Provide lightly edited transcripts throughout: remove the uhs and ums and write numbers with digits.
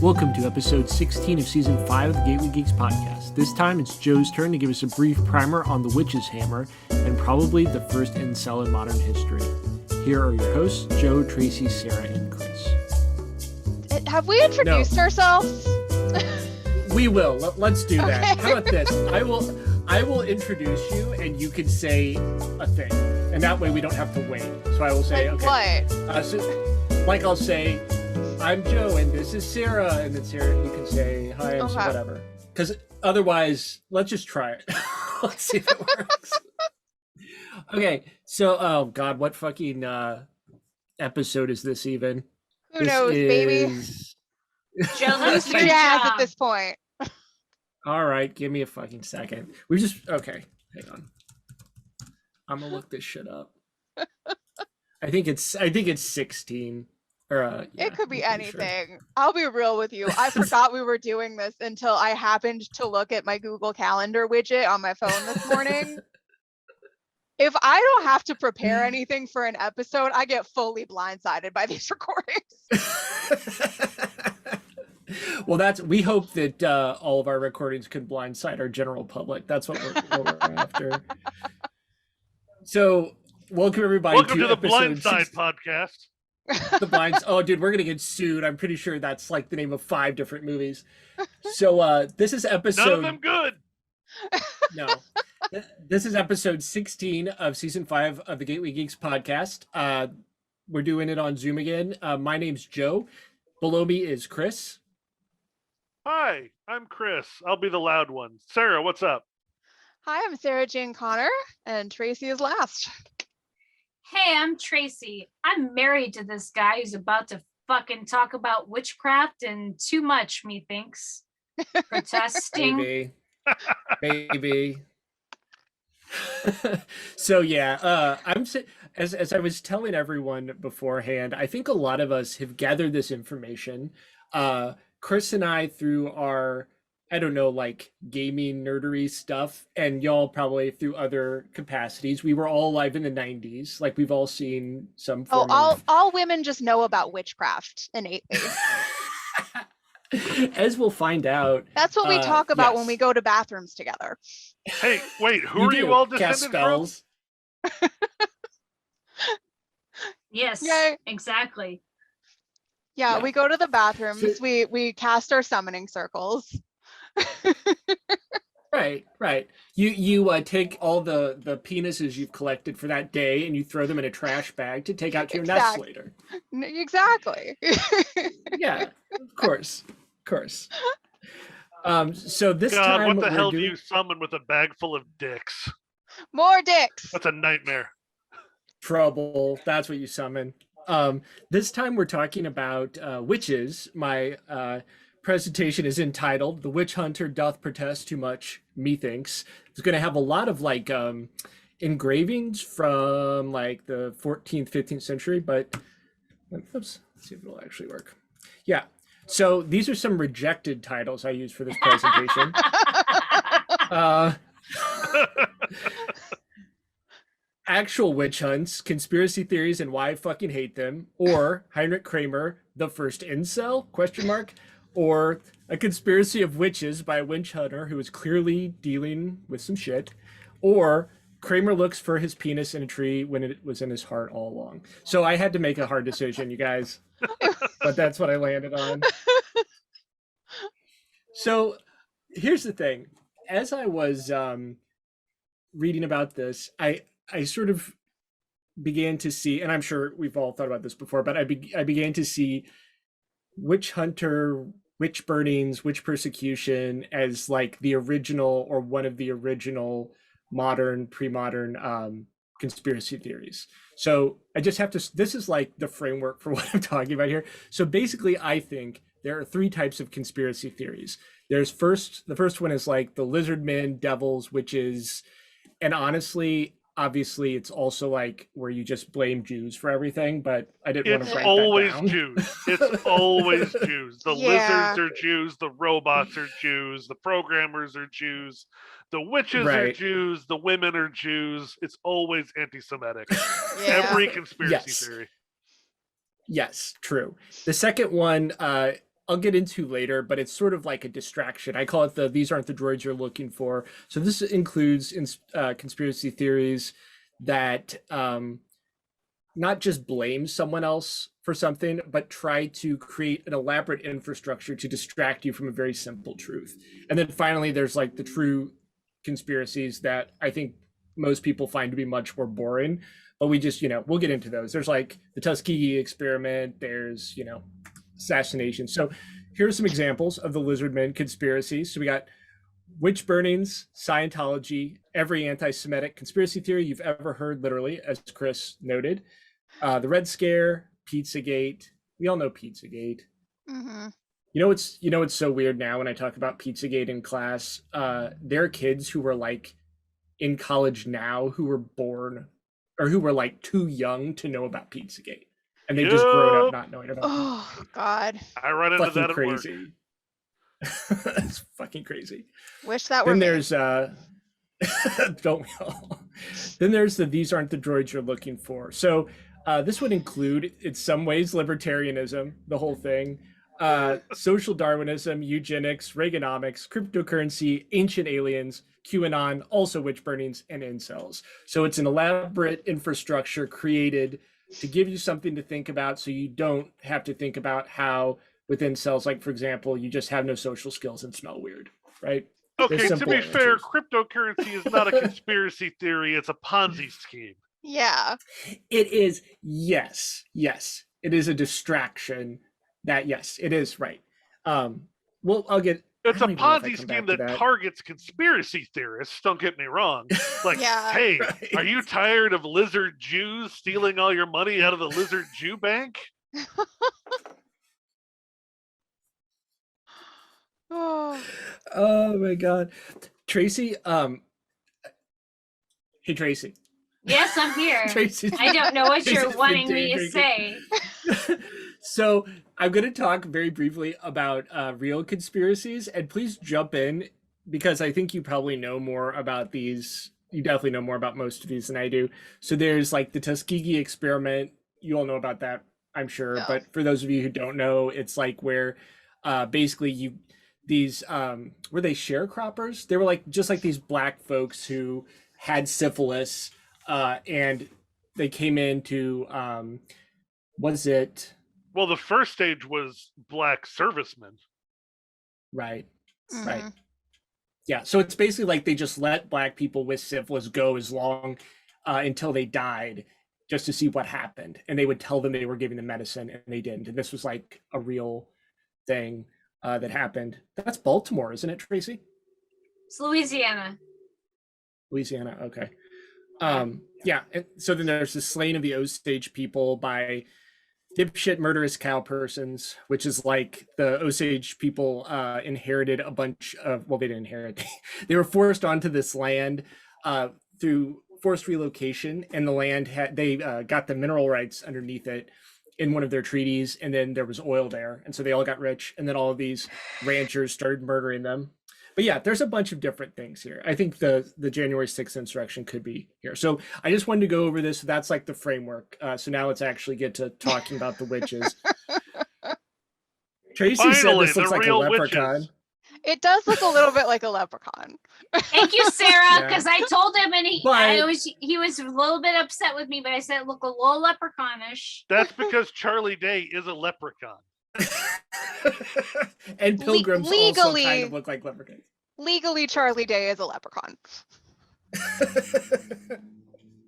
Welcome to episode 16 of season 5 of the Gateway Geeks Podcast. This time it's Joe's turn to give us a brief primer on the Witch's Hammer and probably the first incel in modern history. Here are your hosts, Joe, Tracy, Sarah, and Chris. Have we introduced ourselves? We will. Let's do that. Okay. How about this? I will introduce you and you can say a thing. And that way we don't have to wait. So I will say, Like okay. what? I'll say, I'm Joe and this is Sarah. And then Sarah, you can say, hi, and Okay. whatever. Because otherwise, let's just try it. Let's see if it works. Okay. So, oh God, what fucking episode is this even? Who knows, baby? Joe, Who's that's your jazz job. at this point? All right, give me a fucking second. Okay, hang on. I'm gonna look this shit up. I think it's 16. Or yeah, It could be I'm pretty sure. anything. I'll be real with you. I forgot we were doing this until I happened to look at my Google Calendar widget on my phone this morning. If I don't have to prepare anything for an episode, I get fully blindsided by these recordings. Well, we hope that all of our recordings can blindside our general public. That's what we're after. So, welcome everybody. Welcome to the episode Blindside podcast. The Blinds. Oh, dude, we're gonna get sued. I'm pretty sure that's like the name of 5 different movies. So, this is episode. None of them good. No. This is episode 16 of season 5 of the Gateway Geeks podcast. We're doing it on Zoom again. My name's Joe. Below me is Chris. Hi, I'm Chris. I'll be the loud one. Sarah, what's up? Hi, I'm Sarah Jane Connor, and Tracy is last. Hey, I'm Tracy. I'm married to this guy who's about to fucking talk about witchcraft and too much, methinks. Protesting. Maybe. So yeah, as I was telling everyone beforehand, I think a lot of us have gathered this information. Chris and I through our, I don't know, like gaming nerdery stuff, and y'all probably through other capacities. We were all alive in the 90s. Like we've all seen some form of... all women just know about witchcraft innately. As we'll find out. That's what we talk about when yes. we go to bathrooms together. Hey, wait, who are do you all cast descended from? spells. Yes, Yay. exactly. Yeah, Yeah. we go to the bathrooms. So- We cast our summoning circles. Right. You take all the penises you've collected for that day and you throw them in a trash bag to take out to your nest Exact- later. Exactly. Yeah, of course. So this God, time what the we're hell do doing you summon with a bag full of dicks? More dicks. That's a nightmare. trouble. That's what you summon. This time we're talking about witches. My presentation is entitled "The Witchhunter Doth Protest Too Much, Methinks." It's going to have a lot of like engravings from like the 14th, 15th century, but oops, let's see if it'll actually work. Yeah. So these are some rejected titles I use for this presentation. Actual witch hunts, conspiracy theories and why I fucking hate them, or Heinrich Kramer, the first incel, ? Or a conspiracy of witches by a witch hunter who is clearly dealing with some shit, or Kramer looks for his penis in a tree when it was in his heart all along. So I had to make a hard decision, you guys, but that's what I landed on. So here's the thing. As I was reading about this, I sort of began to see, and I'm sure we've all thought about this before, but I began to see witch hunter, witch burnings, witch persecution as like the original or one of the original modern, pre-modern conspiracy theories. So I just have to, this is like the framework for what I'm talking about here. So basically, I think there are 3 types of conspiracy theories. The first one is like the lizard men, devils, witches, and honestly, obviously, it's also like where you just blame Jews for everything, but I didn't want It's to break always that down. Jews. It's always Jews. The Yeah. lizards are Jews. The robots are Jews. The programmers are Jews. The witches are Right. Jews. The women are Jews. It's always anti-Semitic. Yeah. Every conspiracy Yes. theory. Yes, true. The second one, I'll get into later, but it's sort of like a distraction. I call it the "these aren't the droids you're looking for." So this includes conspiracy theories that not just blame someone else for something, but try to create an elaborate infrastructure to distract you from a very simple truth. And then finally, there's like the true conspiracies that I think most people find to be much more boring, but we just, we'll get into those. There's like the Tuskegee experiment, there's, assassination. So here are some examples of the Lizardmen conspiracies. So we got witch burnings, Scientology, every anti-Semitic conspiracy theory you've ever heard, literally, as Chris noted. The Red Scare, Pizzagate. We all know Pizzagate. Mm-hmm. You know what's so weird now when I talk about Pizzagate in class? There are kids who were like in college now who were born or who were like too young to know about Pizzagate, and they've just grown up not knowing about it. Oh God. I run into Fucking that at work. crazy. It's fucking crazy. Wish that were Then me. there's don't we all? Then there's the "these aren't the droids you're looking for." So this would include, in some ways, libertarianism, the whole thing, social Darwinism, eugenics, Reaganomics, cryptocurrency, ancient aliens, QAnon, also witch burnings, and incels. So it's an elaborate infrastructure created to give you something to think about, so you don't have to think about how with incels, like for example, you just have no social skills and smell weird, right? Okay, to be answers. fair, cryptocurrency is not a conspiracy theory, it's a Ponzi scheme. Yeah. It is, yes. It is a distraction. Yes, it is, right. Well, I'll get... It's a don't even know if I Ponzi come scheme back to that targets conspiracy theorists, don't get me wrong. Like, Yeah. hey, Right. are you tired of lizard Jews stealing all your money out of the lizard Jew bank? Oh. Oh my God. Tracy, hey Tracy. Yes, I'm here. Tracy. I don't know what you're Tracy's been wanting me to daydrinking. say. So I'm going to talk very briefly about real conspiracies, and please jump in because I think you probably know more about these. You definitely know more about most of these than I do. So there's like the Tuskegee experiment. You all know about that, I'm sure. Yeah. But for those of you who don't know, it's like where basically these were they sharecroppers? They were like just like these black folks who had syphilis, and they came into was it Well, the first stage was black servicemen. right? Mhm. Right. Yeah. So it's basically like they just let black people with syphilis go as long until they died, just to see what happened, and they would tell them they were giving them medicine, and they didn't. And this was like a real thing that happened. That's Baltimore, isn't it, Tracy? It's Louisiana. Louisiana. Okay. Yeah. And so then there's the slaying of the Osage people by dipshit murderous cow persons, which is like the Osage people inherited a bunch of, well, they didn't inherit, they were forced onto this land through forced relocation, and the land had, they got the mineral rights underneath it in one of their treaties, and then there was oil there, and so they all got rich, and then all of these ranchers started murdering them. But yeah, there's a bunch of different things here. I think the January 6th insurrection could be here. So I just wanted to go over this. That's like the framework. So now let's actually get to talking about the witches. Tracy said Finally, this looks the like a real leprechaun. witches. It does look a little bit like a leprechaun. Thank you, Sarah, Yeah. because I told him and he But- was a little bit upset with me, but I said it looked a little leprechaunish. That's because Charlie Day is a leprechaun. And pilgrims also legally- kind of look like leprechauns. Legally, Charlie Day is a leprechaun.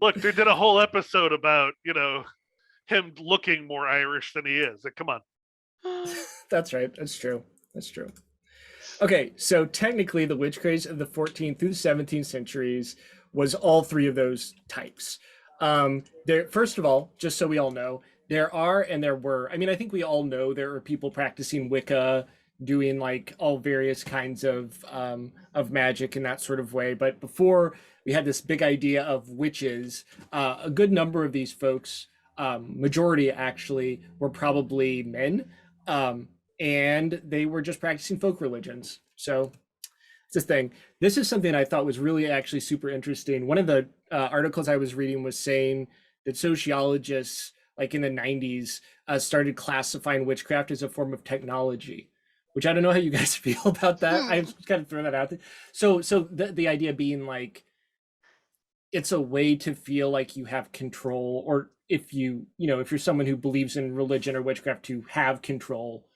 Look, they did a whole episode about, him looking more Irish than he is. Like, come on. That's right. That's true. That's true. Okay, so technically the witch craze of the 14th through the 17th centuries was all three of those types. There, first of all, just so we all know, there are and there were, I mean, I think we all know there are people practicing Wicca, doing like all various kinds of magic in that sort of way. But before we had this big idea of witches, a good number of these folks, majority actually, were probably men, and they were just practicing folk religions. So it's this thing. This is something I thought was really actually super interesting. One of the articles I was reading was saying that sociologists, like in the 90s, started classifying witchcraft as a form of technology. which I don't know how you guys feel about that. I've kind of thrown that out there. So the idea being like, it's a way to feel like you have control, or if you know, if you're someone who believes in religion or witchcraft, to have control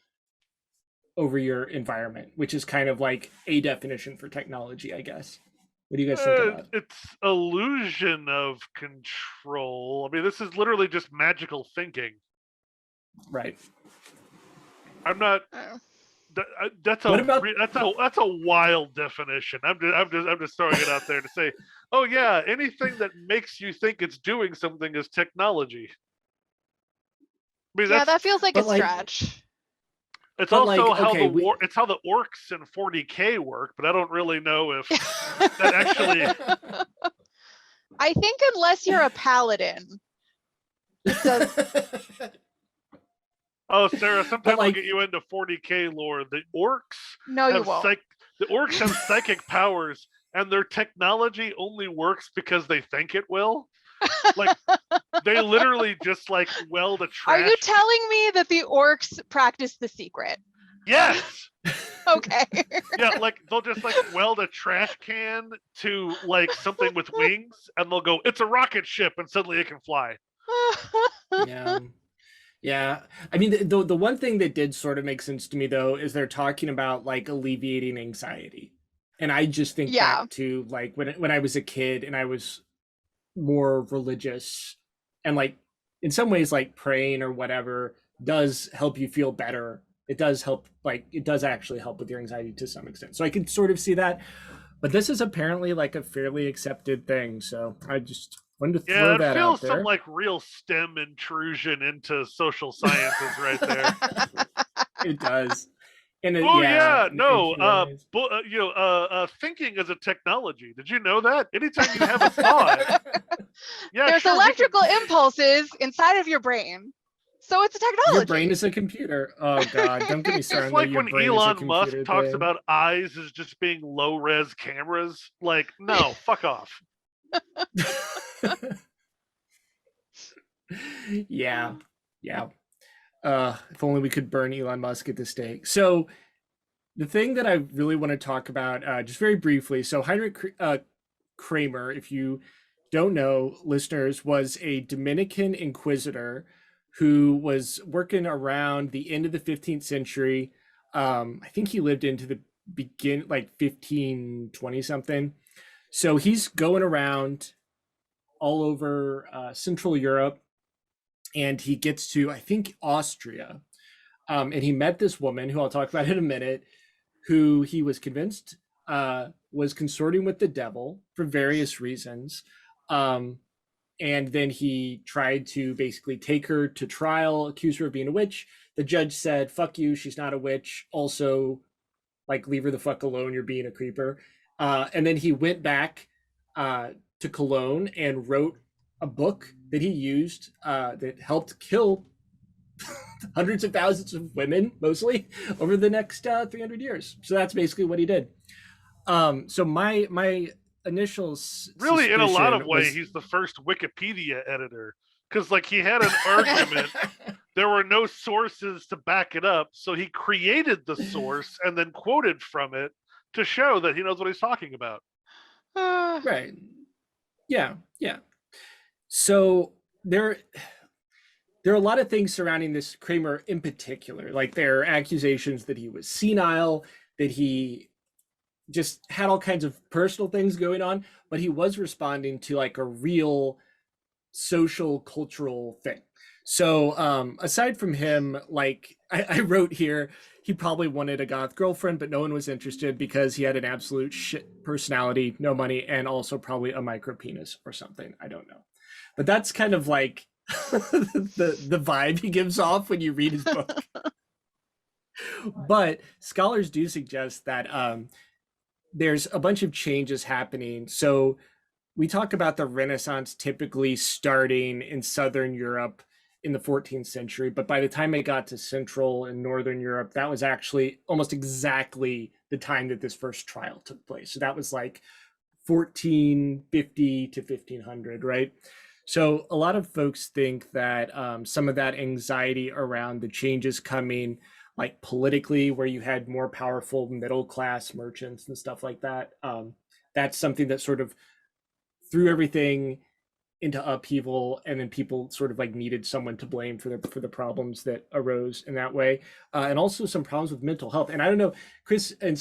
over your environment, which is kind of like a definition for technology, I guess. What do you guys think about? It's illusion of control. I mean, this is literally just magical thinking. Right. I'm not. That's a wild definition. I'm just throwing it out there to say, oh yeah, anything that makes you think it's doing something is technology. I mean, yeah, that feels like a stretch. It's also it's how the orcs in 40K work, but I don't really know if that actually. I think unless you're a paladin, it does. Oh, Sarah, sometime I'll get you into 40K lore. The orcs you won't. The orcs have psychic powers, and their technology only works because they think it will. Like, they literally just like weld a trash. Are you telling me that the orcs practice the secret? Yes. Okay. Yeah, like they'll just like weld a trash can to like something with wings, and they'll go, "It's a rocket ship," and suddenly it can fly. Yeah. Yeah, I mean, the one thing that did sort of make sense to me, though, is they're talking about like alleviating anxiety, and I just think back to like when I was a kid and I was more religious, and like in some ways like praying or whatever does help you feel better. It does help, like it does actually help with your anxiety to some extent. So I could sort of see that, but this is apparently like a fairly accepted thing. So I just wanted to throw that out there. Yeah, it feels some like real STEM intrusion into social sciences right there. It does. And thinking is a technology. Did you know that? Anytime you have a thought, there's electrical impulses inside of your brain. So it's a technology. Your brain is a computer. Oh God, don't get me started. It's like when Elon Musk talks about eyes as just being low-res cameras. Like, no, fuck off. Yeah. If only we could burn Elon Musk at the stake. So the thing that I really want to talk about, just very briefly. So Heinrich Kramer, if you don't know, listeners, was a Dominican inquisitor who was working around the end of the 15th century. I think he lived into the like 1520 something. So he's going around all over Central Europe, and he gets to, I think, Austria. And he met this woman who I'll talk about in a minute, who he was convinced was consorting with the devil for various reasons. And then he tried to basically take her to trial, accuse her of being a witch. The judge said, fuck you, she's not a witch. Also, like, leave her the fuck alone, you're being a creeper. And then he went back to Cologne and wrote a book that he used that helped kill hundreds of thousands of women, mostly, over the next 300 years. So that's basically what he did. So my initial really, in a lot of ways, he's the first Wikipedia editor, because like he had an argument, there were no sources to back it up, so he created the source and then quoted from it to show that he knows what he's talking about. Right. Yeah. So there are a lot of things surrounding this Kramer in particular. Like, there are accusations that he was senile, that he just had all kinds of personal things going on, but he was responding to like a real social cultural thing. So aside from him, like I wrote here, he probably wanted a goth girlfriend, but no one was interested because he had an absolute shit personality, no money, and also probably a micro penis or something. I don't know. But that's kind of like the vibe he gives off when you read his book. But scholars do suggest that there's a bunch of changes happening. So we talk about the Renaissance typically starting in Southern Europe in the 14th century, but by the time it got to Central and Northern Europe, that was actually almost exactly the time that this first trial took place. So that was like 1450 to 1500, right? So a lot of folks think that some of that anxiety around the changes coming like politically, where you had more powerful middle class merchants and stuff like that. That's something that sort of threw everything into upheaval, and then people sort of like needed someone to blame for the problems that arose in that way, and also some problems with mental health. And I don't know, Chris, and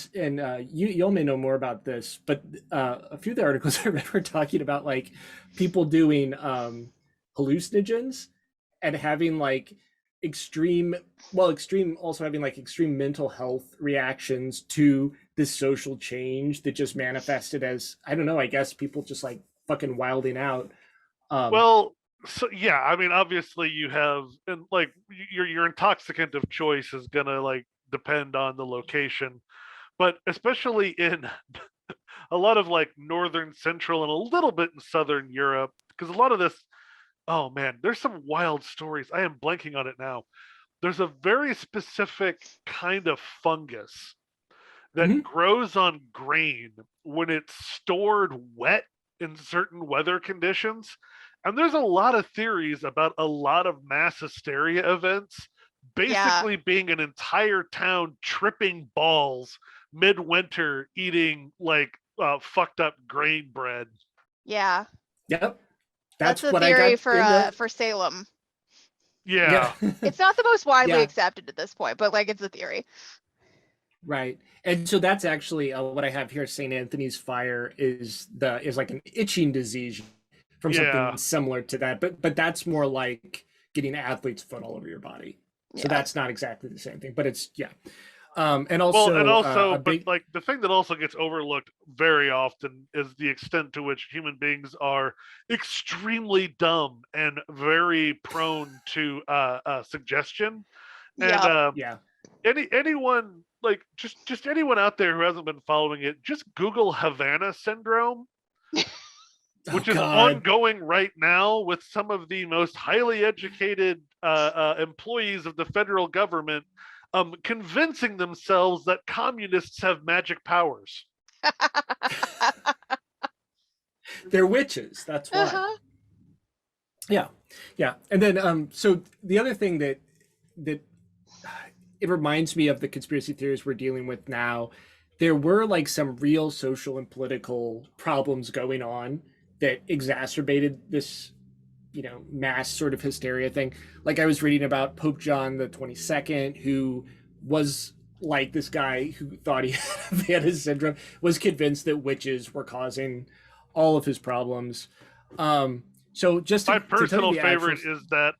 you all may know more about this, but a few of the articles I read were talking about like people doing hallucinogens and having like extreme also having like extreme mental health reactions to this social change that just manifested as, I don't know, I guess people just like fucking wilding out. Well, so yeah, I mean, obviously you have, and like your intoxicant of choice is gonna like depend on the location, but especially in a lot of like northern, central, and a little bit in southern Europe, because a lot of this, oh man, there's some wild stories. I am blanking on it now. There's a very specific kind of fungus that grows on grain when it's stored wet in certain weather conditions. And there's a lot of theories about a lot of mass hysteria events basically being an entire town tripping balls midwinter eating like fucked up grain bread. Yeah. Yep. That's a theory for Salem. Yeah. It's not the most widely accepted at this point, but like it's a theory. Right. And so that's actually what I have here. St. Anthony's fire is like an itching disease from something similar to that, but that's more like getting athlete's foot all over your body. So that's not exactly the same thing, but it's and also but like the thing that also gets overlooked very often is the extent to which human beings are extremely dumb and very prone to suggestion. And anyone like just anyone out there who hasn't been following it, just Google Havana syndrome, which is ongoing right now with some of the most highly educated employees of the federal government convincing themselves that communists have magic powers. They're witches, that's why. Yeah. And then so the other thing that it reminds me of the conspiracy theories we're dealing with now, there were like some real social and political problems going on that exacerbated this, mass sort of hysteria thing. Like I was reading about Pope John the 22nd, who was like this guy who thought he had Havana syndrome, was convinced that witches were causing all of his problems. So just my personal favorite is that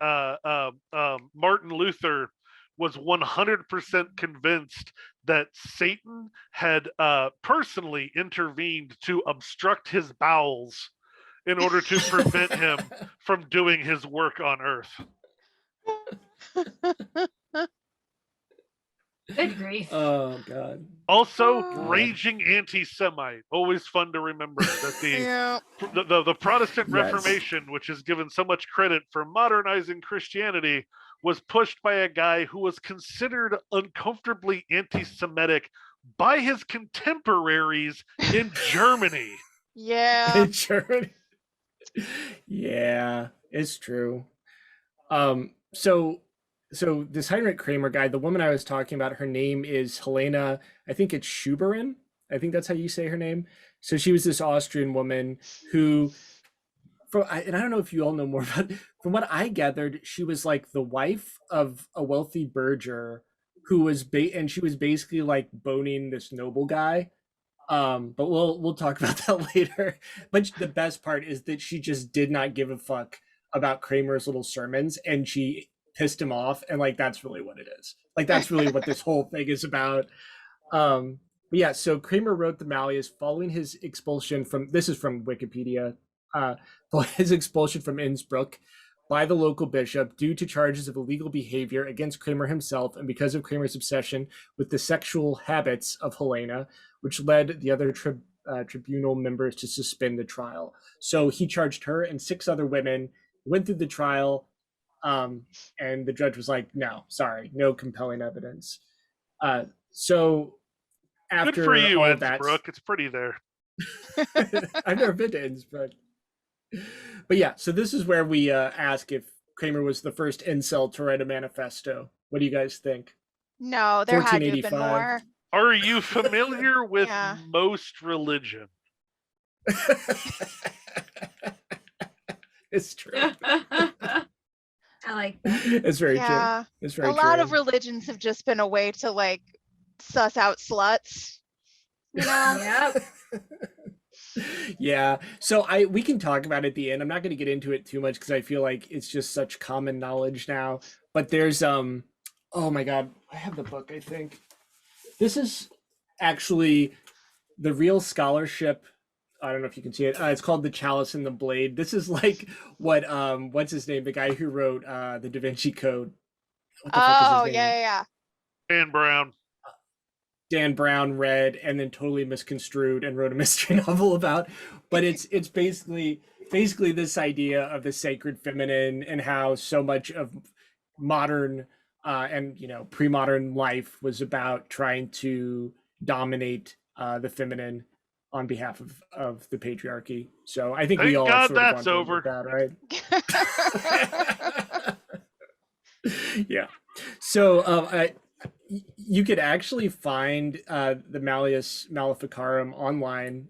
Martin Luther was 100% convinced that Satan had personally intervened to obstruct his bowels in order to prevent him from doing his work on earth. Good grief. Oh, God. Also, raging anti-Semite. Always fun to remember that the Protestant Reformation, which is given so much credit for modernizing Christianity, was pushed by a guy who was considered uncomfortably anti-Semitic by his contemporaries in Germany. Yeah. In Germany. Yeah, it's true. So this Heinrich Kramer guy, the woman I was talking about, her name is Helena, I think it's Schuberin. I think that's how you say her name. So she was this Austrian woman who, and I don't know if you all know more, but from what I gathered, she was like the wife of a wealthy burgher who was and she was basically like boning this noble guy. But we'll talk about that later. But the best part is that she just did not give a fuck about Kramer's little sermons, and she pissed him off, and like that's really what it is. Like that's really what this whole thing is about. But yeah, so Kramer wrote the Malleus following his expulsion from, this is from Wikipedia, his expulsion from Innsbruck by the local bishop due to charges of illegal behavior against Kramer himself, and because of Kramer's obsession with the sexual habits of Helena, which led the other tribunal members to suspend the trial. So he charged her and 6 other women, went through the trial, and the judge was like, no, sorry, no compelling evidence. So after good for you, all Innsbruck. It's pretty there. I've never been to Innsbruck. But yeah, so this is where we ask if Kramer was the first incel to write a manifesto. What do you guys think? No, there had to have been 1485. more. Are you familiar with Yeah. most religion? It's true. I like that. It's very true. Yeah. It's very A lot true. of religions have just been a way to like suss out sluts. You know? Yep. Yeah. So we can talk about it at the end. I'm not going to get into it too much because I feel like it's just such common knowledge now. But there's oh my God, I have the book, I think. This is actually the real scholarship. I don't know if you can see it. It's called The Chalice and the Blade. This is like what what's his name? The guy who wrote the Da Vinci Code. What the fuck is his Oh, name? yeah. Dan Brown. Dan Brown read and then totally misconstrued and wrote a mystery novel about. But it's basically this idea of the sacred feminine and how so much of modern and pre-modern life was about trying to dominate the feminine on behalf of the patriarchy. So I think we Thank all God sort of that's want over. that, right? Yeah. So you could actually find the Malleus Maleficarum online.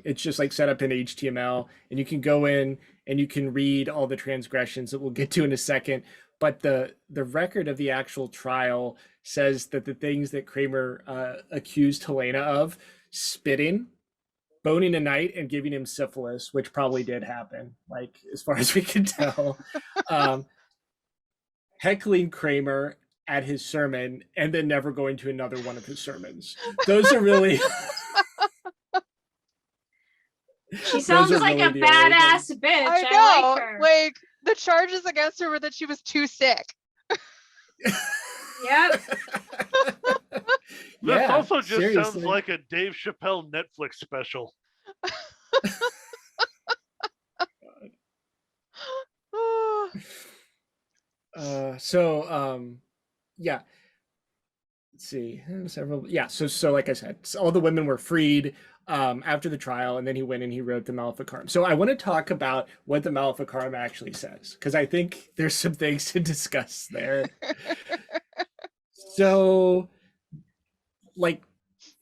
It's just like set up in HTML, and you can go in and you can read all the transgressions that we'll get to in a second. But the record of the actual trial says that the things that Kramer accused Helena of, spitting, boning a knight, and giving him syphilis, which probably did happen, like as far as we can tell, heckling Kramer at his sermon, and then never going to another one of his sermons. Those are really... She sounds like really a the only badass bitch. I know. I like her. Like, the charges against her were that she was too sick. Yep. This also just sounds seriously. like a Dave Chappelle Netflix special. Yeah. Let's see. Several. Yeah. So like I said, all the women were freed after the trial, and then he went and he wrote the Maleficarum. So I want to talk about what the Maleficarum actually says, because I think there's some things to discuss there. So, like,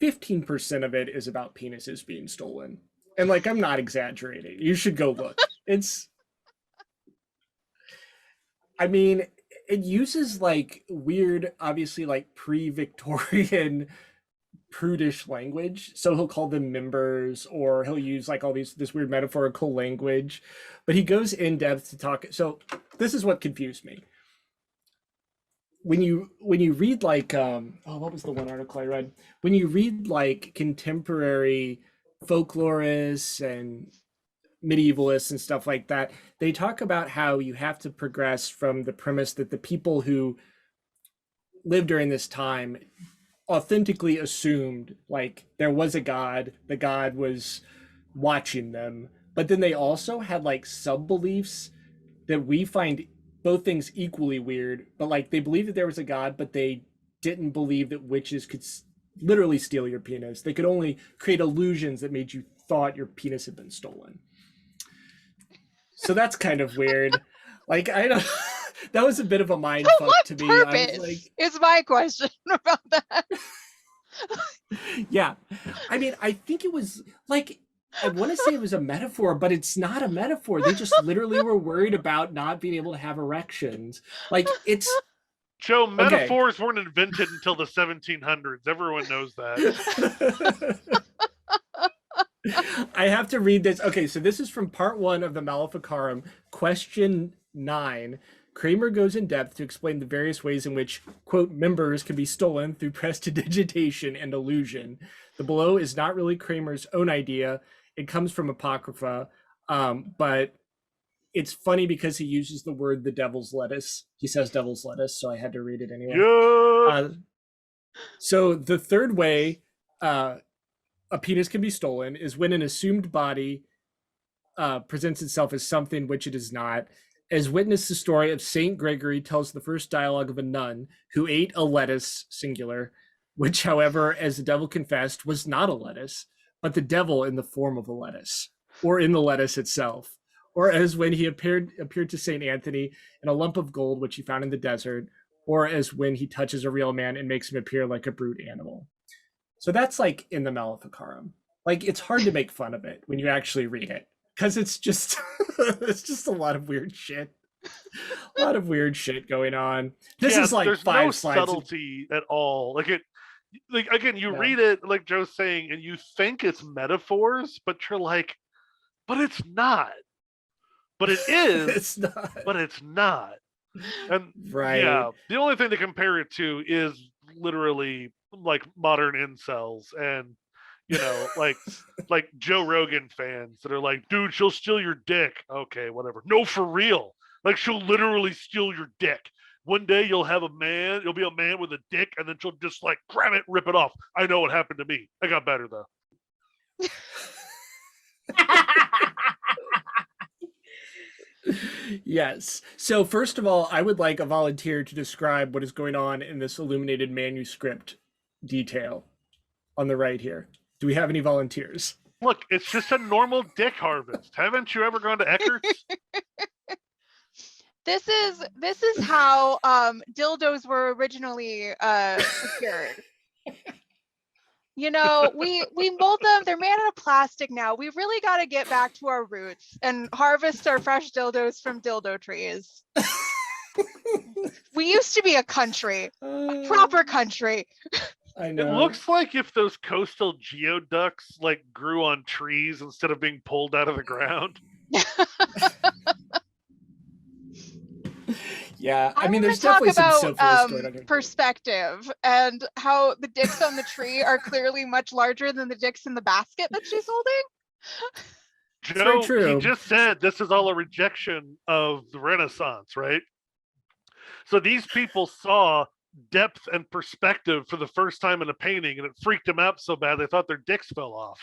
15% of it is about penises being stolen, and like, I'm not exaggerating. You should go look. I mean, it uses like weird, obviously like pre-Victorian prudish language. So he'll call them members, or he'll use like all this weird metaphorical language, but he goes in depth to talk. So this is what confused me. When you read like what was the one article I read? When you read like contemporary folklorists and medievalists and stuff like that, they talk about how you have to progress from the premise that the people who lived during this time authentically assumed like there was a god, the god was watching them, but then they also had like sub beliefs that we find both things equally weird. But like, they believed that there was a god, but they didn't believe that witches could literally steal your penis. They could only create illusions that made you thought your penis had been stolen. So that's kind of weird. Like, I don't... That was a bit of a mind fuck to me. What I purpose was like, is my question about that. yeah. I mean, I think it was like, I want to say it was a metaphor, but it's not a metaphor. They just literally were worried about not being able to have erections. Like, it's... Joe, metaphors weren't invented until the 1700s. Everyone knows that. I have to read this. Okay, so this is from part 1 of the Maleficarum, question 9. Kramer goes in depth to explain the various ways in which, quote, members can be stolen through prestidigitation and illusion. The below is not really Kramer's own idea. It comes from Apocrypha, but it's funny because he uses the word the devil's lettuce. He says devil's lettuce, so I had to read it anyway. Yeah. So the third way a penis can be stolen is when an assumed body presents itself as something which it is not. As witness the story of Saint Gregory tells the first dialogue of a nun who ate a lettuce, singular, which, however, as the devil confessed, was not a lettuce, but the devil in the form of a lettuce, or in the lettuce itself. Or as when he appeared to Saint Anthony in a lump of gold which he found in the desert, or as when he touches a real man and makes him appear like a brute animal. So that's like in the Maleficarum. Like, it's hard to make fun of it when you actually read it, because it's just it's just a lot of weird shit. A lot of weird shit going on. This is like there's 5 no slides. subtlety at all. Like again, you read it like Joe's saying, and you think it's metaphors, but you're like, but it's not. But it is. It's not. But it's not. And right. Yeah, the only thing to compare it to is literally like modern incels and like Joe Rogan fans that are like, dude, she'll steal your dick. Okay, whatever. No, for real. Like, she'll literally steal your dick. One day you'll be a man with a dick, and then she'll just like grab it, rip it off. I know what happened to me. I got better though. Yes. So first of all, I would like a volunteer to describe what is going on in this illuminated manuscript detail on the right here. Do we have any volunteers? Look, it's just a normal dick harvest. Haven't you ever gone to Eckert's? This is how dildos were originally procured. You know, we mold them. They're made out of plastic now. We really got to get back to our roots and harvest our fresh dildos from dildo trees. We used to be a country, a proper country. I know. It looks like if those coastal geoducks like grew on trees instead of being pulled out of the ground. Yeah, I mean, there's definitely some syphilis going on here. Perspective and how the dicks on the tree are clearly much larger than the dicks in the basket that she's holding. Joe, he just said this is all a rejection of the Renaissance, right? So these people saw depth and perspective for the first time in a painting, and it freaked them out so bad they thought their dicks fell off.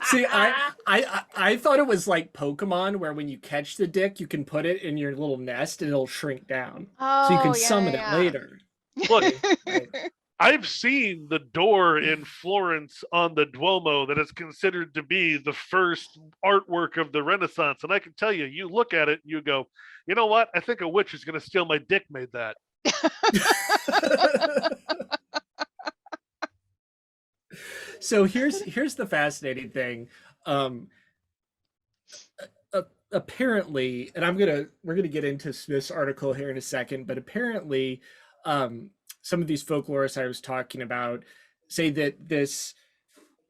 See, I thought it was like Pokemon, where when you catch the dick, you can put it in your little nest and it'll shrink down, so you can summon it later. Look, I've seen the door in Florence on the Duomo that is considered to be the first artwork of the Renaissance, and I can tell you, you look at it and you go, you know what? I think a witch is going to steal my dick made that. So here's the fascinating thing. Apparently, and we're gonna get into Smith's article here in a second, but apparently, some of these folklorists I was talking about say that this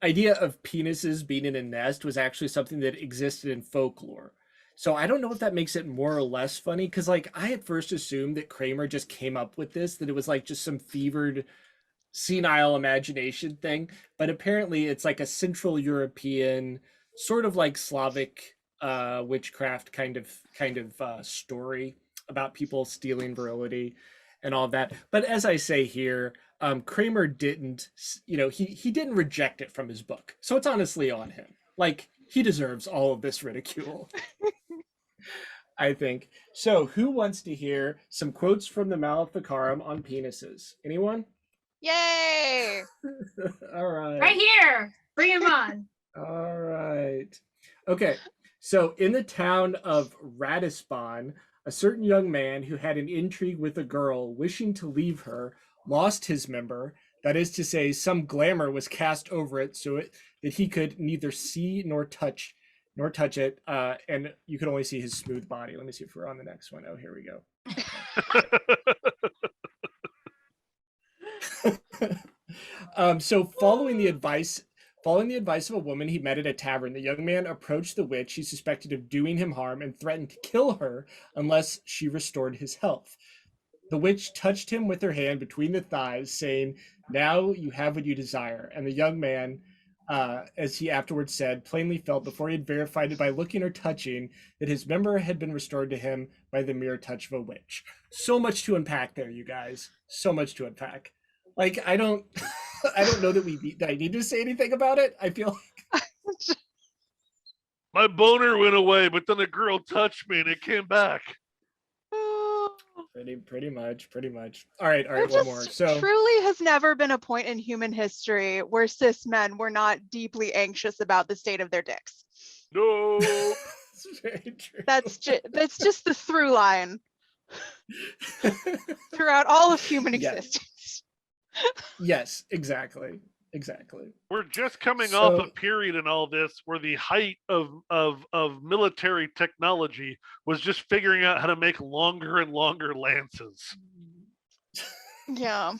idea of penises being in a nest was actually something that existed in folklore. So I don't know if that makes it more or less funny, because like I at first assumed that Kramer just came up with this, that it was like just some fevered senile imagination thing, but apparently it's like a Central European sort of like Slavic witchcraft kind of story about people stealing virility and all of that. But as I say here, Kramer didn't, he didn't reject it from his book, so it's honestly on him. Like, he deserves all of this ridicule. I think. So who wants to hear some quotes from the Maleficarum on penises? Anyone? Yay! All right. Right here. Bring him on. All right. Okay. So in the town of Ratisbon, a certain young man who had an intrigue with a girl wishing to leave her lost his member. That is to say, some glamour was cast over it so that he could neither see nor touch it. And you could only see his smooth body. Let me see if we're on the next one. Oh, here we go. So following the advice of a woman he met at a tavern, the young man approached the witch he suspected of doing him harm and threatened to kill her unless she restored his health. The witch touched him with her hand between the thighs, saying, "Now you have what you desire." And the young man, as he afterwards said, plainly felt before he had verified it by looking or touching that his member had been restored to him by the mere touch of a witch. So much to unpack there, you guys. So much to unpack. Like, I don't know that I need to say anything about it. I feel like my boner went away, but then a girl touched me and it came back. Pretty much. All right, one more. So truly has never been a point in human history where cis men were not deeply anxious about the state of their dicks. No. It's very true. That's just the through line throughout all of human existence. Yes, exactly. We're just coming off a period in all this where the height of military technology was just figuring out how to make longer and longer lances. Yeah.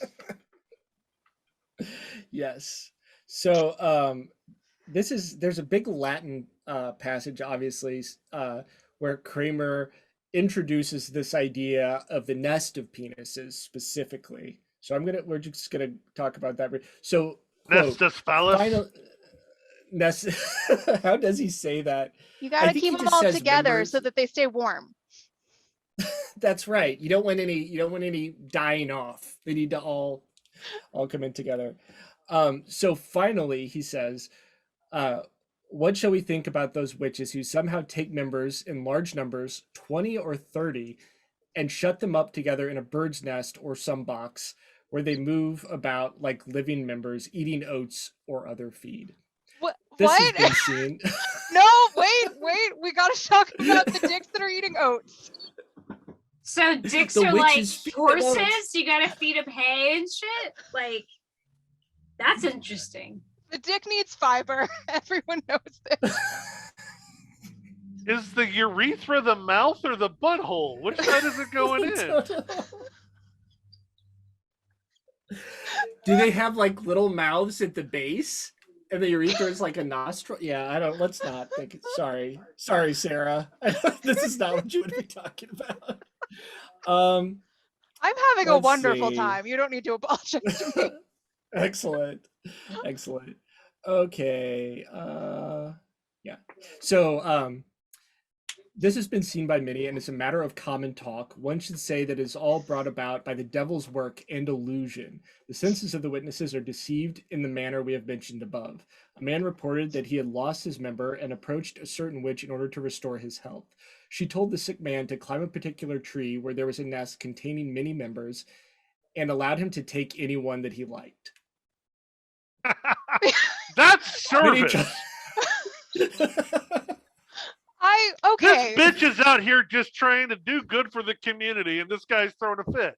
Yes. So there's a big Latin passage, obviously, where Kramer introduces this idea of the nest of penises specifically. So we're just gonna talk about that. So Nestus phallus. Nest. How does he say that? You gotta keep them all together so that they stay warm. That's right. You don't want any dying off. They need to all come in together. So finally, he says, what shall we think about those witches who somehow take members in large numbers, 20 or 30, and shut them up together in a bird's nest or some box where they move about like living members, eating oats or other feed? This has been seen. No, wait. We gotta talk about the dicks that are eating oats. So dicks are like horses? You gotta feed them hay and shit? Like, that's interesting. The dick needs fiber. Everyone knows this. Is the urethra the mouth or the butthole? Which side is it going in? Do they have like little mouths at the base? And the urethra is like a nostril? Yeah, let's not think it. Sorry, Sarah. This is not what you would be talking about. I'm having a wonderful time. You don't need to apologize to me. Excellent. Okay. Yeah. So this has been seen by many, and it's a matter of common talk. One should say that it is all brought about by the devil's work and illusion. The senses of the witnesses are deceived in the manner we have mentioned above. A man reported that he had lost his member and approached a certain witch in order to restore his health. She told the sick man to climb a particular tree where there was a nest containing many members and allowed him to take any one that he liked. That's service. Okay. This bitch is out here just trying to do good for the community, and this guy's throwing a fit.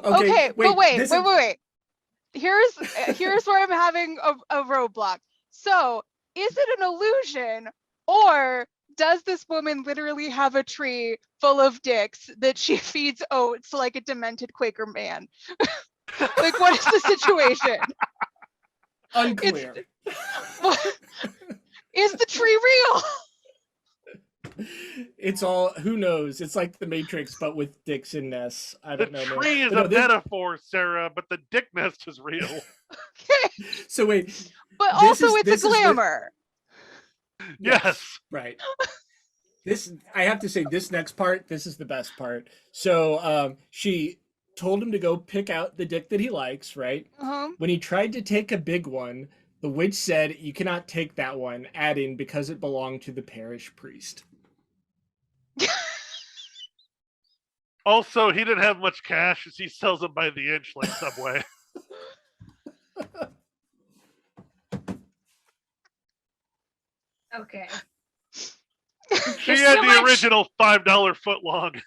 Okay, wait. Here's where I'm having a roadblock. So, is it an illusion, or does this woman literally have a tree full of dicks that she feeds oats like a demented Quaker man? Like, what is the situation? Unclear. Is the tree real? It's all, who knows? It's like the Matrix, but with dicks and nests. I don't know. The tree is a metaphor, Sarah, but the dick nest is real. Okay. So wait. But also it's a glamour. Yes. Right. I have to say, this next part, this is the best part. So she told him to go pick out the dick that he likes, right? Uh-huh. When he tried to take a big one, the witch said, "You cannot take that one," adding, "because it belonged to the parish priest." Also, he didn't have much cash as he sells them by the inch like Subway. Okay. She had the original $5 foot long.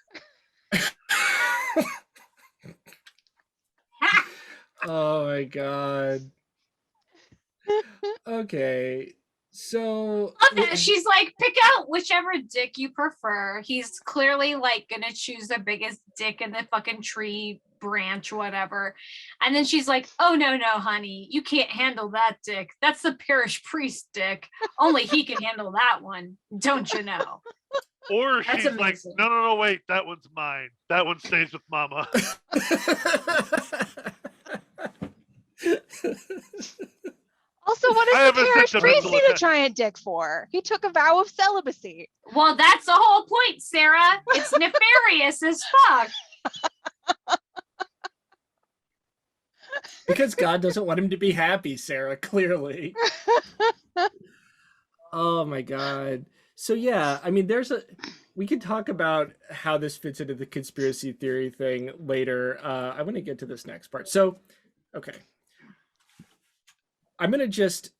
Oh my god. Okay. So she's like, pick out whichever dick you prefer. He's clearly like gonna choose the biggest dick in the fucking tree branch, whatever. And then she's like, oh no, honey, you can't handle that dick. That's the parish priest dick. Only he can handle that one. Don't you know? Or she's like, no, wait, that one's mine. That one stays with mama. Also, what is the parish priest need a giant dick for? He took a vow of celibacy. Well, that's the whole point, Sarah. It's nefarious as fuck. Because God doesn't want him to be happy, Sarah, clearly. Oh my god. So yeah, I mean, we can talk about how this fits into the conspiracy theory thing later. I want to get to this next part. So, okay. I'm going to just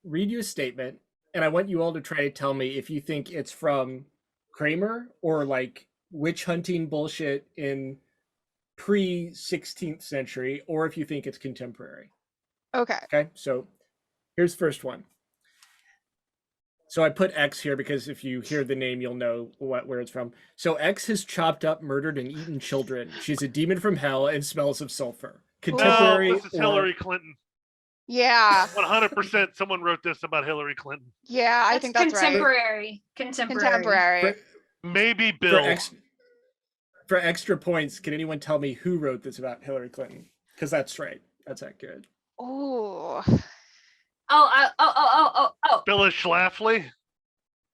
read you a statement, and I want you all to try to tell me if you think it's from Kramer or like witch hunting bullshit in pre-16th century, or if you think it's contemporary. Okay. Okay, so here's the first one. So I put X here because if you hear the name, you'll know where it's from. So X has chopped up, murdered, and eaten children. She's a demon from hell and smells of sulfur. Contemporary. No, this is Hillary Clinton. Yeah. 100%. Someone wrote this about Hillary Clinton. Yeah, I think that's contemporary. right. Contemporary. Maybe Bill. For extra points, can anyone tell me who wrote this about Hillary Clinton? Because that's right. That's accurate. Oh. Phyllis Schlafly?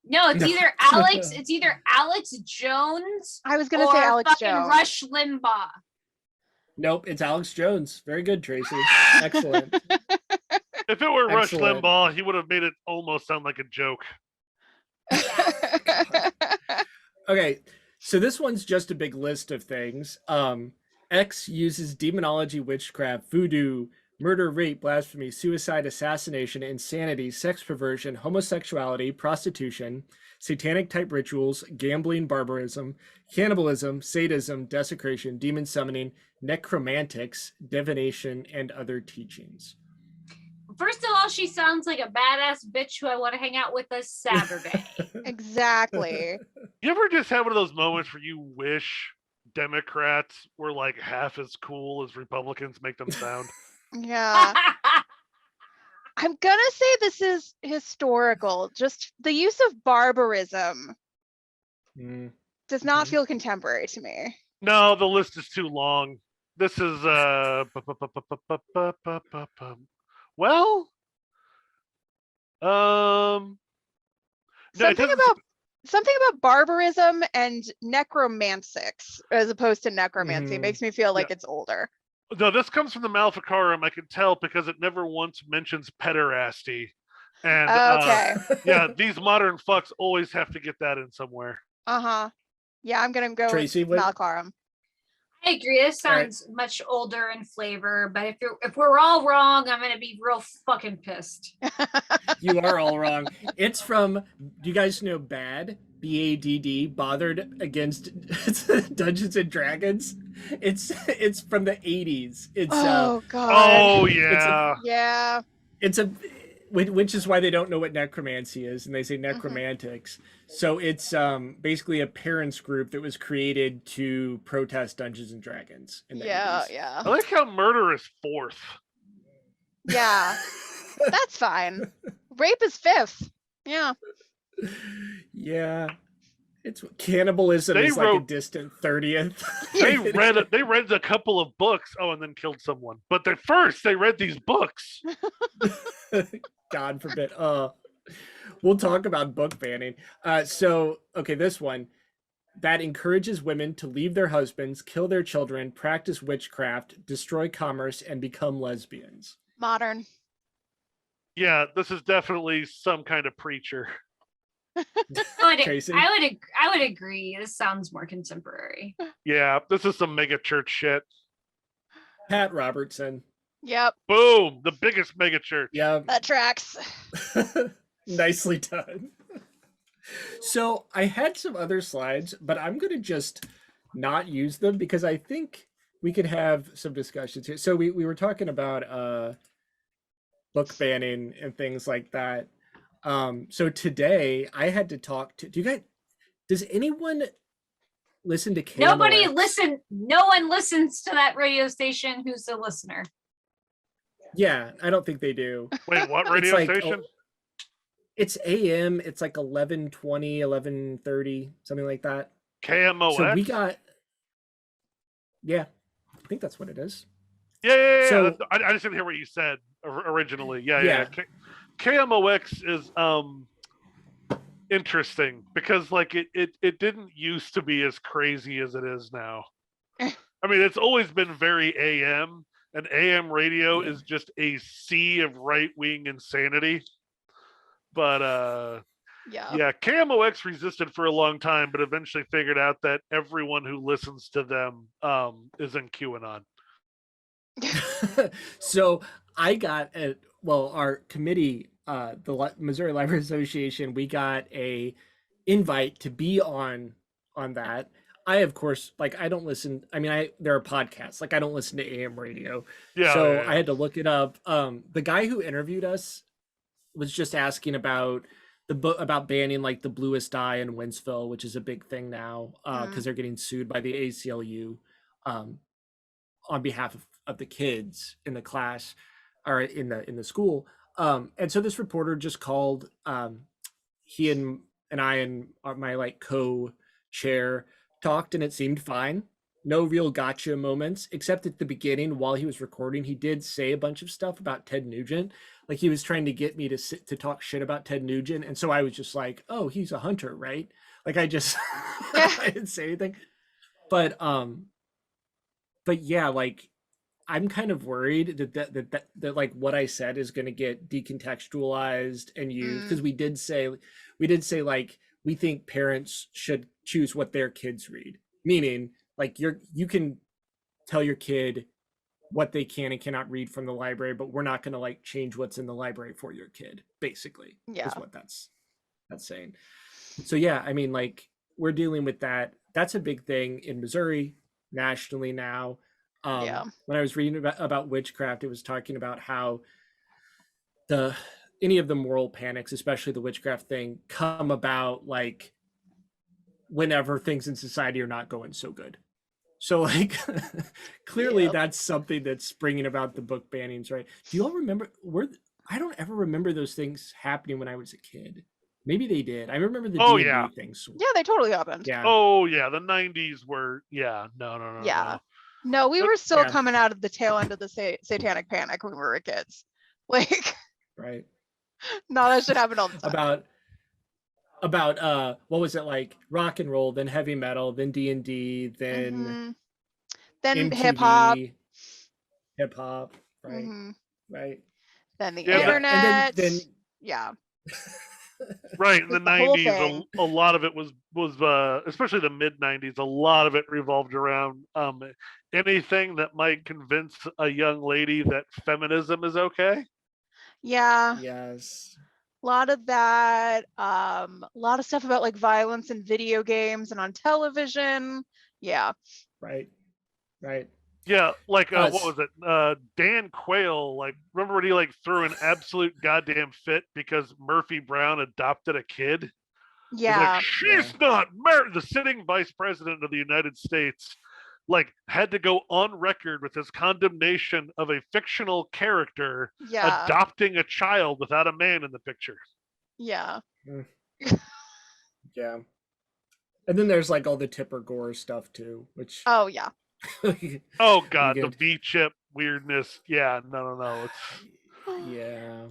No, it's either Alex. It's either Alex Jones. I was gonna say Alex Jones. Rush Limbaugh. Nope, it's Alex Jones. Very good, Tracy. Excellent. If it were Rush Limbaugh, he would have made it almost sound like a joke. Okay, so this one's just a big list of things. X uses demonology, witchcraft, voodoo, murder, rape, blasphemy, suicide, assassination, insanity, sex perversion, homosexuality, prostitution, satanic type rituals, gambling, barbarism, cannibalism, sadism, desecration, demon summoning, necromantics, divination, and other teachings. First of all, she sounds like a badass bitch who I want to hang out with this Saturday. Exactly. You ever just have one of those moments where you wish Democrats were like half as cool as Republicans make them sound? Yeah. I'm gonna say this is historical. Just the use of barbarism does not feel contemporary to me. No, the list is too long. This is well, something about barbarism and necromantics as opposed to necromancy makes me feel like it's older. No, this comes from the Maleficarum. I can tell because it never once mentions pederasty. And yeah, these modern fucks always have to get that in somewhere. Yeah, I'm gonna go Tracy, with Maleficarum. I agree. This sounds much older in flavor, but if we're all wrong, I'm gonna be real fucking pissed. You are all wrong. It's from. Do you guys know BAD? BADD. Bothered against Dungeons and Dragons. It's from the 80s. It's God. Oh yeah. It's a. Which is why they don't know what necromancy is, and they say necromantics. So it's basically a parents group that was created to protest Dungeons and Dragons. In the 80s. Yeah. I like how murder is fourth. Yeah, that's fine. Rape is fifth. Yeah. Yeah. It's cannibalism is like a distant 30th. They read a couple of books. Oh, and then killed someone. But they read these books. God forbid. We'll talk about book banning. This one that encourages women to leave their husbands, kill their children, practice witchcraft, destroy commerce, and become lesbians. Modern. Yeah, this is definitely some kind of preacher. Tracy? I would agree. This sounds more contemporary. Yeah, this is some mega church shit. Pat Robertson. Yep. Boom, the biggest mega church. Yeah. That tracks. Nicely done. So I had some other slides, but I'm going to just not use them because I think we could have some discussions here. So we were talking about book banning and things like that. So today I had to talk to, does anyone listen to KMOX? No one listens to that radio station who's a listener. Yeah, I don't think they do. Wait, what radio station? It's AM. It's like 11:20, 11:30, something like that. KMOX? So we got... Yeah, I think that's what it is. Yeah. So, I just didn't hear what you said originally. Yeah. KMOX is interesting because like it didn't used to be as crazy as it is now. I mean, it's always been very AM, and AM radio is just a sea of right-wing insanity. But KMOX resisted for a long time, but eventually figured out that everyone who listens to them is in QAnon. So I got our committee the Missouri Library Association, we got a invite to be on that. I, of course, like, I don't listen. I mean, there are podcasts. Like, I don't listen to AM radio. Yeah. So yeah. I had to look it up. The guy who interviewed us was just asking about the book, about banning like the bluest dye in Wentzville, which is a big thing now because they're getting sued by the ACLU on behalf of the kids in the class or in the school. And so this reporter just called. He and I and my like co-chair talked, and it seemed fine. No real gotcha moments, except at the beginning while he was recording, he did say a bunch of stuff about Ted Nugent. Like, he was trying to get me to talk shit about Ted Nugent, and so I was just like, "Oh, he's a hunter, right?" Like, I just I didn't say anything. But yeah, like, I'm kind of worried that like what I said is going to get decontextualized and used, because we did say like, we think parents should choose what their kids read, meaning like you can tell your kid what they can and cannot read from the library, but we're not going to like change what's in the library for your kid, basically. Is what that's saying. So yeah, I mean, like, we're dealing with that. That's a big thing in Missouri, nationally now. When I was reading about witchcraft, it was talking about how any of the moral panics, especially the witchcraft thing, come about like whenever things in society are not going so good. So like, clearly that's something that's bringing about the book bannings, right? Do you all remember I don't ever remember those things happening when I was a kid. Maybe they did. I remember the D&D things. Yeah, they totally happened. Yeah. Oh yeah, the 90s were no. Yeah. No, we were still coming out of the tail end of the satanic panic when we were kids. Like, right. No, that should happen all the time. About what was it, like rock and roll, then heavy metal, then D&D, then then MTV, hip hop, right? Right. Then the internet. Then right, in the 90s, a lot of it was especially the mid 90s, a lot of it revolved around anything that might convince a young lady that feminism is okay. Yeah. Yes. A lot of that, a lot of stuff about like violence in video games and on television. Yeah. Right. Yeah, like what was it? Dan Quayle, like, remember when he like threw an absolute goddamn fit because Murphy Brown adopted a kid? Yeah. Like, she's not married. The sitting vice president of the United States like had to go on record with his condemnation of a fictional character adopting a child without a man in the picture. Yeah. Yeah. And then there's like all the Tipper Gore stuff too, which oh yeah. Oh god, the V-chip weirdness. Yeah, no. It's yeah.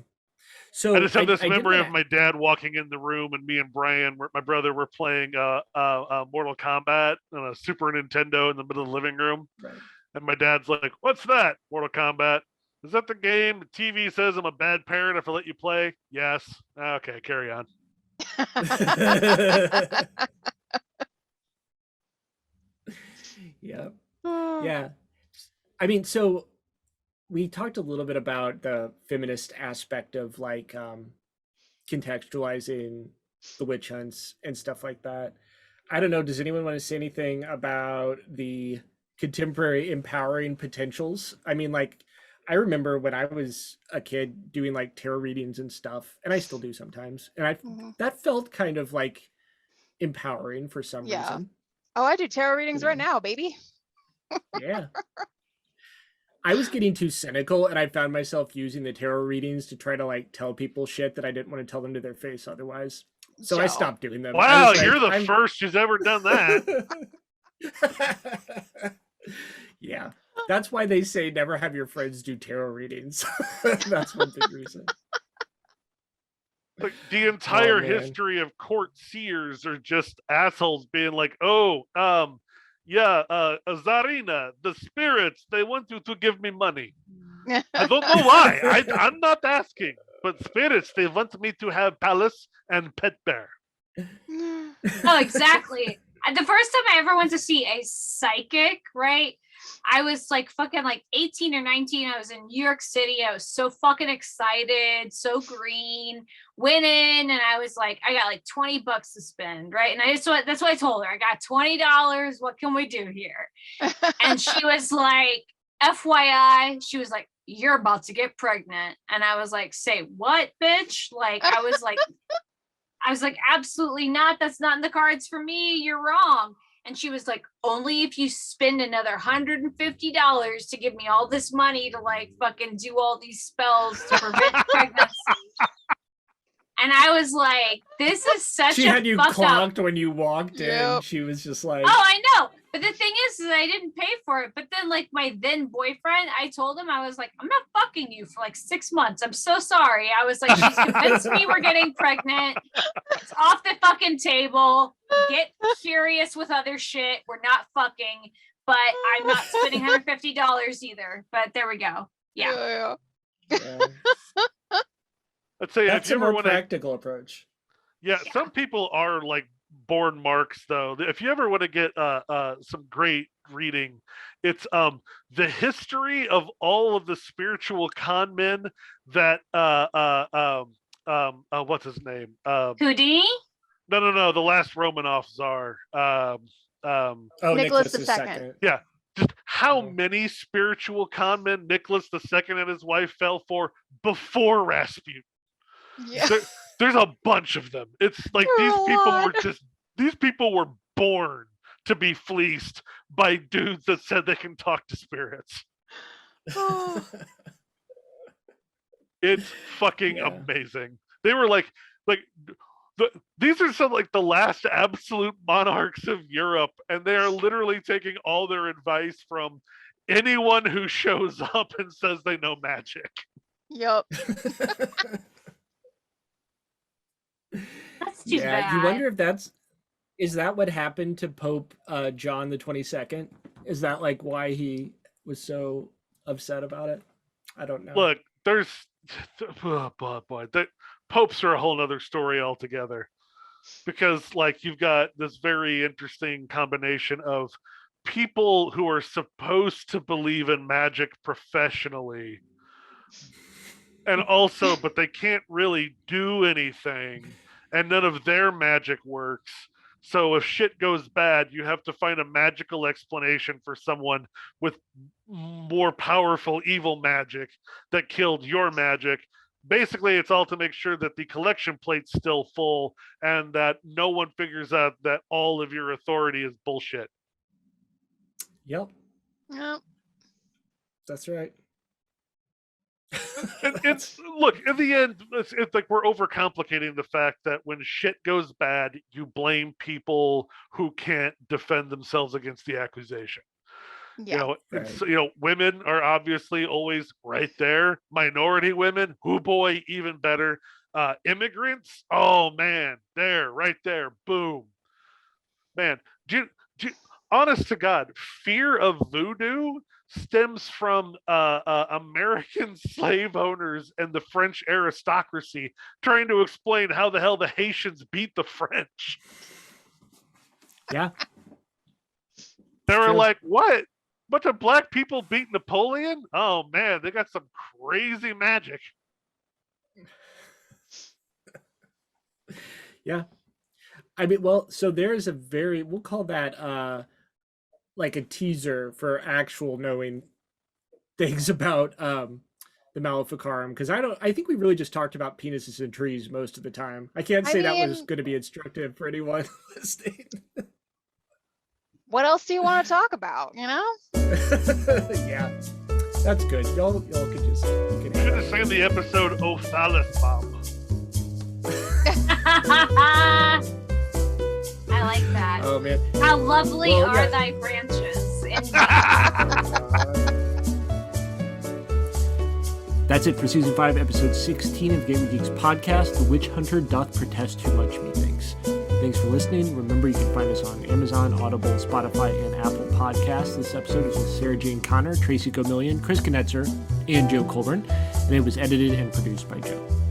So I just have this memory of my dad walking in the room and me and Brian, my brother, were playing Mortal Kombat on a Super Nintendo in the middle of the living room. Right. And my dad's like, "What's that? Mortal Kombat? Is that the game? The TV says I'm a bad parent if I let you play." Yes. Okay, carry on. Yeah. Yeah. I mean, so we talked a little bit about the feminist aspect of like contextualizing the witch hunts and stuff like that. I don't know. Does anyone want to say anything about the contemporary empowering potentials? I mean, like, I remember when I was a kid doing like tarot readings and stuff, and I still do sometimes. And that felt kind of like empowering for some reason. Oh, I do tarot readings right now, baby. Yeah. I was getting too cynical, and I found myself using the tarot readings to try to like tell people shit that I didn't want to tell them to their face otherwise. So I stopped doing them. Wow, you're the first who's ever done that. Yeah. That's why they say never have your friends do tarot readings. That's one big reason. Like, the entire history of court seers are just assholes being like, Zarina, the spirits, they want you to give me money. I don't know why. I'm not asking. But spirits, they want me to have palace and pet bear. Oh, exactly. The first time I ever went to see a psychic, right? I was like fucking like 18 or 19. I was in New York City. I was so fucking excited, so green. Went in and I was like, I got like $20 to spend, right? And that's what I told her. I got $20. What can we do here? And she was like, FYI, she was like, you're about to get pregnant. And I was like, say what, bitch? Like, I was like, absolutely not. That's not in the cards for me. You're wrong. And she was like, only if you spend another $150 to give me all this money to like fucking do all these spells to prevent pregnancy. And I was like, this is such she a had you clocked when you walked in. She was just like, oh, I know. But the thing is I didn't pay for it. But then like my then boyfriend, I told him, I was like, I'm not fucking you for like 6 months. I'm so sorry. I was like, she's convinced me we're getting pregnant. It's off the fucking table. Get curious with other shit. We're not fucking. But I'm not spending $150 either. But there we go. Yeah. Let's say that's a more practical approach. Yeah, some people are like born marks though. If you ever want to get some great reading, it's the history of all of the spiritual con men that what's his name? Houdini? No, the last Romanov czar. Nicholas II. Yeah. Just how many spiritual con men Nicholas II and his wife fell for before Rasputin. Yeah. There's a bunch of them. It's like these people were born to be fleeced by dudes that said they can talk to spirits. It's fucking amazing. They were these are some like the last absolute monarchs of Europe, and they are literally taking all their advice from anyone who shows up and says they know magic. Yep. That's too bad. You wonder if is that what happened to Pope John the 22nd? Is that like why he was so upset about it? I don't know. Look, there's popes are a whole nother story altogether, because like you've got this very interesting combination of people who are supposed to believe in magic professionally, and also but they can't really do anything, and none of their magic works. So if shit goes bad, you have to find a magical explanation for someone with more powerful evil magic that killed your magic. Basically, it's all to make sure that the collection plate's still full and that no one figures out that all of your authority is bullshit. Yep. Yep. That's right. It's look, in the end, it's like we're overcomplicating the fact that when shit goes bad, you blame people who can't defend themselves against the accusation. Yeah. Women are obviously always right there. Minority women, oh boy, even better. Immigrants, oh man, right there, boom. Man, honest to God, fear of voodoo stems from American slave owners and the French aristocracy trying to explain how the hell the Haitians beat the French. Yeah. They were like, what? Bunch of black people beat Napoleon? Oh man, they got some crazy magic. Yeah. I mean, well, so there's we'll call that like a teaser for actual knowing things about the Maleficarum, because I think we really just talked about penises and trees most of the time. I can't say that was going to be instructive for anyone listening. What else do you want to talk about, you know? Yeah, that's good. Y'all could just... You should have sang the episode "Oh Phallus Bomb." I like that. Oh man, how lovely are thy branches. That's it for season 5, episode 16 of Gateway Geeks Podcast. The Witchhunter Doth Protest Too Much, Methinks. Thanks for listening. Remember, you can find us on Amazon, Audible, Spotify, and Apple Podcasts. This episode is with Sarah Jane Connor, Tracy Gomillion, Knetzer, and Joe Kohlburn, and it was edited and produced by Joe.